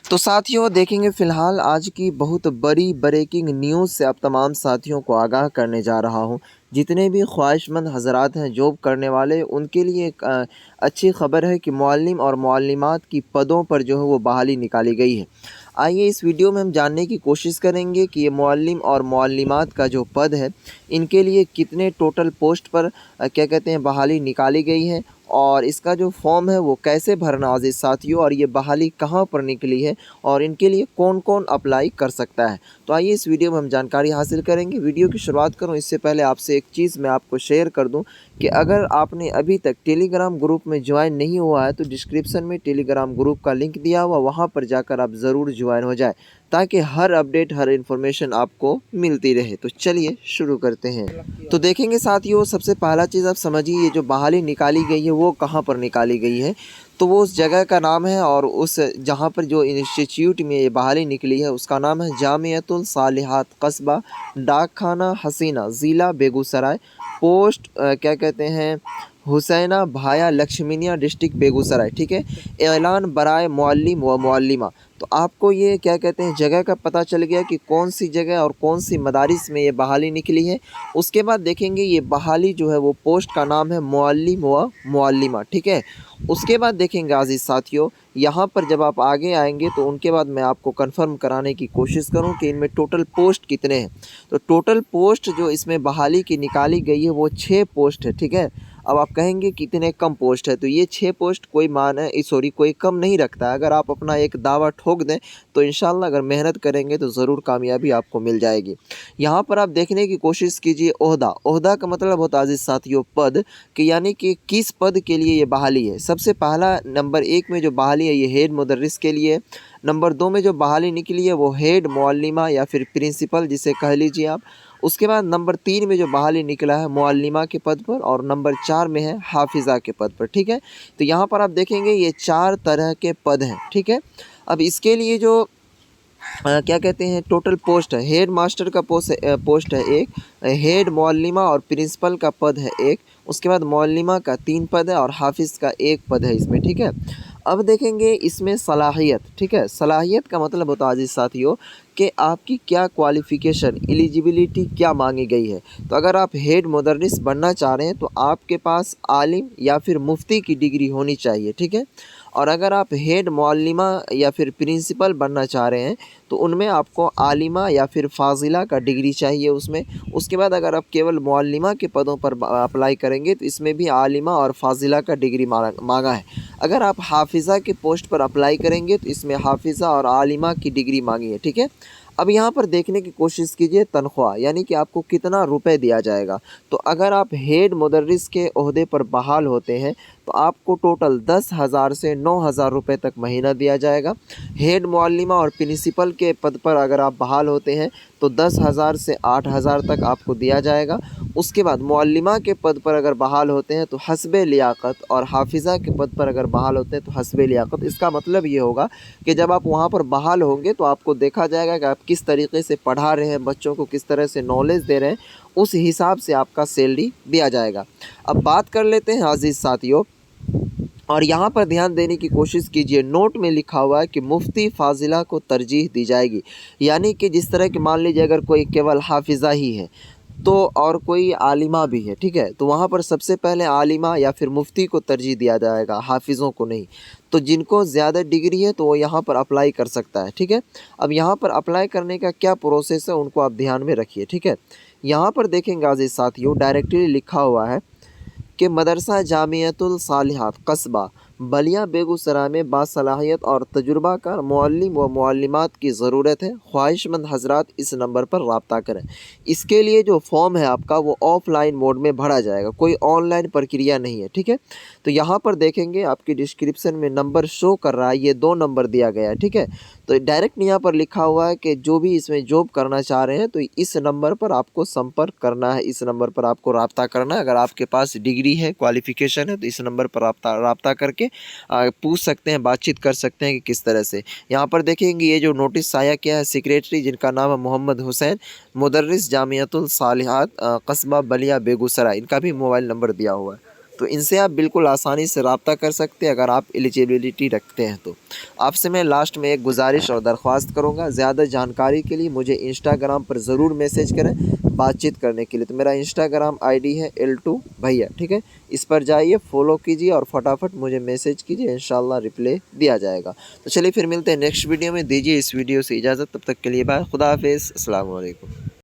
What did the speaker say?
तो साथियों देखेंगे फ़िलहाल आज की बहुत बड़ी ब्रेकिंग न्यूज़ से अब तमाम साथियों को आगाह करने जा रहा हूं। जितने भी ख्वाहिशमंद हज़रात हैं जॉब करने वाले, उनके लिए एक अच्छी ख़बर है कि मुअल्लिम और मुअल्लिमात की पदों पर जो है वो बहाली निकाली गई है। आइए इस वीडियो में हम जानने की कोशिश करेंगे कि ये मुअल्लिम और मुअल्लिमात का जो पद है, इनके लिए कितने टोटल पोस्ट पर क्या कहते हैं बहाली निकाली गई है, और इसका जो फॉर्म है वो कैसे भरना अज़ीज़ साथियों, और ये बहाली कहाँ पर निकली है और इनके लिए कौन कौन अप्लाई कर सकता है। तो आइए इस वीडियो में हम जानकारी हासिल करेंगे। वीडियो की शुरुआत करूं इससे पहले आपसे एक चीज़ मैं आपको शेयर कर दूं कि अगर आपने अभी तक टेलीग्राम ग्रुप में ज्वाइन नहीं हुआ है तो डिस्क्रिप्शन में टेलीग्राम ग्रुप का लिंक दिया हुआ, वहां पर जाकर आप ज़रूर ज्वाइन हो जाए ताकि हर अपडेट हर इन्फॉर्मेशन आपको मिलती रहे। तो चलिए शुरू करते हैं। तो देखेंगे साथियों, सबसे पहला चीज़ आप समझिए, ये जो बहाली निकाली गई है वो कहाँ पर निकाली गई है। तो वो उस जगह का नाम है और उस जहाँ पर जो इंस्टीट्यूट में ये बहाली निकली है उसका नाम है जामियतुल सालिहात कस्बा डाक खाना हसीना ज़िला बेगूसराय, पोस्ट क्या कहते हैं हुसैना भाया लक्ष्मीनिया डिस्ट्रिक्ट बेगूसराय। ठीक है, ऐलान बराए मुअल्लिम व मुअल्लिमा। तो आपको ये क्या कहते हैं जगह का पता चल गया कि कौन सी जगह और कौन सी मदारिस में ये बहाली निकली है। उसके बाद देखेंगे ये बहाली जो है वो पोस्ट का नाम है मुअल्लिम व मुअल्लिमा। ठीक है, उसके बाद देखेंगे अज़ीज़ साथियों, यहाँ पर जब आप आगे आएंगे तो उनके बाद मैं आपको कंफर्म कराने की कोशिश करूँ कि इनमें टोटल पोस्ट कितने हैं। तो टोटल पोस्ट जो इसमें बहाली की निकाली गई है वो 6 पोस्ट है। ठीक है, अब आप कहेंगे कितने कम पोस्ट है, तो ये 6 पोस्ट कोई कोई कम नहीं रखता है। अगर आप अपना एक दावा ठोक दें तो इंशाल्लाह अगर मेहनत करेंगे तो ज़रूर कामयाबी आपको मिल जाएगी। यहाँ पर आप देखने की कोशिश कीजिए, ओहदा। ओहदा का मतलब होता है अज़ीज़ साथियों पद, कि यानी कि किस पद के लिए ये बहाली है। सबसे पहला नंबर 1 में जो बहाली है ये हेड मुदर्रिस के लिए। नंबर 2 में जो बहाली निकली है वो हेड मुअल्लिमा या फिर प्रिंसिपल जिसे कह लीजिए आप। उसके बाद नंबर 3 में जो बहाली निकला है मुअल्लिमा के पद पर, और नंबर 4 में है हाफिज़ा के पद पर। ठीक है, तो यहाँ पर आप देखेंगे ये 4 तरह के पद हैं। ठीक है, अब इसके लिए जो क्या कहते हैं टोटल पोस्ट है, हेड मास्टर का पोस्ट है एक, हेड मुअल्लिमा और प्रिंसिपल का पद है एक, उसके बाद मुअल्लिमा का 3 पद है और हाफिज़ का 1 पद है इसमें। ठीक है, अब देखेंगे इसमें सलाहियत। ठीक है, सलाहियत का मतलब होता है अजीज़ साथियों कि आपकी क्या क्वालिफ़िकेशन एलिजिबिलिटी क्या मांगी गई है। तो अगर आप हेड मुदर्रिस बनना चाह रहे हैं तो आपके पास आलिम या फिर मुफ्ती की डिग्री होनी चाहिए। ठीक है, और अगर आप हेड मुअल्लिमा या फिर प्रिंसिपल बनना चाह रहे हैं तो उनमें आपको आलिमा या फिर फ़ाज़िला का डिग्री चाहिए उसमें। उसके बाद अगर आप केवल मुअल्लिमा के पदों पर अप्लाई करेंगे तो इसमें भी आलिमा और फ़ाज़िला का डिग्री मांगा है। अगर आप हाफिज़ा के पोस्ट पर अप्लाई करेंगे तो इसमें हाफिज़ा और आलिमा की डिग्री मांगी है। ठीक है, अब यहाँ पर देखने की कोशिश कीजिए तनख्वाह, यानी कि आपको कितना रुपए दिया जाएगा। तो अगर आप हेड मुदर्रिस के ओहदे पर बहाल होते हैं तो आपको टोटल 10,000 से 9,000 रुपये तक महीना दिया जाएगा। हेड मुअल्लिमा और प्रिंसिपल के पद पर अगर आप बहाल होते हैं तो 10,000 से 8,000 तक आपको दिया जाएगा। उसके बाद मुअल्लिमा के पद पर अगर बहाल होते हैं तो हस्बे लियाकत, और हाफिज़ा के पद पर अगर बहाल होते हैं तो हस्बे लियाकत। इसका मतलब ये होगा कि जब आप वहाँ पर बहाल होंगे तो आपको देखा जाएगा कि आप किस तरीके से पढ़ा रहे हैं, बच्चों को किस तरह से नॉलेज दे रहे हैं, उस हिसाब से आपका सैलरी दिया जाएगा। अब बात कर लेते हैं अजीज़ साथियों, और यहाँ पर ध्यान देने की कोशिश कीजिए, नोट में लिखा हुआ है कि मुफ्ती फ़ाज़िला को तरजीह दी जाएगी। यानी कि जिस तरह कि मान लीजिए अगर कोई केवल हाफिज़ा ही है तो और कोई आलिमा भी है, ठीक है, तो वहाँ पर सबसे पहले आलिमा या फिर मुफ्ती को तरजीह दिया जाएगा, हाफिज़ों को नहीं। तो जिनको ज़्यादा डिग्री है तो वो यहाँ पर अप्लाई कर सकता है। ठीक है, अब यहाँ पर अप्लाई करने का क्या प्रोसेस है उनको आप ध्यान में रखिए। ठीक है, यहाँ पर देखेंगे अज़ीज़ साथियों डायरेक्टली लिखा हुआ है कि मदरसा जामियतुल सालिहात कस्बा बलिया बेगूसराय में बासलाहियत और तजुर्बाकार मुअल्लिम व मुअल्लिमात की ज़रूरत है। ख्वाहिशमंद हज़रात इस नंबर पर रब्ता करें। इसके लिए जो फॉर्म है आपका वो ऑफ़लाइन मोड में भरा जाएगा, कोई ऑनलाइन प्रक्रिया नहीं है। ठीक है, तो यहाँ पर देखेंगे आपकी डिस्क्रिप्शन में नंबर शो कर रहा है, ये 2 नंबर दिया गया है। ठीक है, तो डायरेक्ट यहाँ पर लिखा हुआ है कि जो भी इसमें जॉब करना चाह रहे हैं तो इस नंबर पर आपको संपर्क करना है, इस नंबर पर आपको रब्ता करना है। अगर आपके पास डिग्री है, क्वालिफ़िकेशन है तो इस नंबर पर रब्ता करके पूछ सकते हैं, बातचीत कर सकते हैं कि किस तरह से। यहाँ पर देखेंगे ये जो नोटिस आया किया है सेक्रेटरी जिनका नाम है मोहम्मद हुसैन, मुदर्रिस जामियतुल सालिहात कस्बा बलिया बेगूसराय, इनका भी मोबाइल नंबर दिया हुआ है। تو ان سے آپ بالکل آسانی سے رابطہ کر سکتے ہیں اگر آپ ایلیجیبلٹی رکھتے ہیں تو۔ آپ سے میں لاسٹ میں ایک گزارش اور درخواست کروں گا، زیادہ جانکاری کے لیے مجھے انسٹاگرام پر ضرور میسیج کریں بات چیت کرنے کے لیے۔ تو میرا انسٹاگرام آئی ڈی ہے L2 بھیا، ٹھیک ہے، اس پر جائیے، فالو کیجیے اور فٹافٹ مجھے میسیج کیجیے، انشاءاللہ رپلے دیا جائے گا۔ تو چلیے پھر ملتے ہیں نیکسٹ ویڈیو میں، دیجیے اس ویڈیو سے اجازت، تب تک کے لیے بائے، خدا حافظ، السلام علیکم۔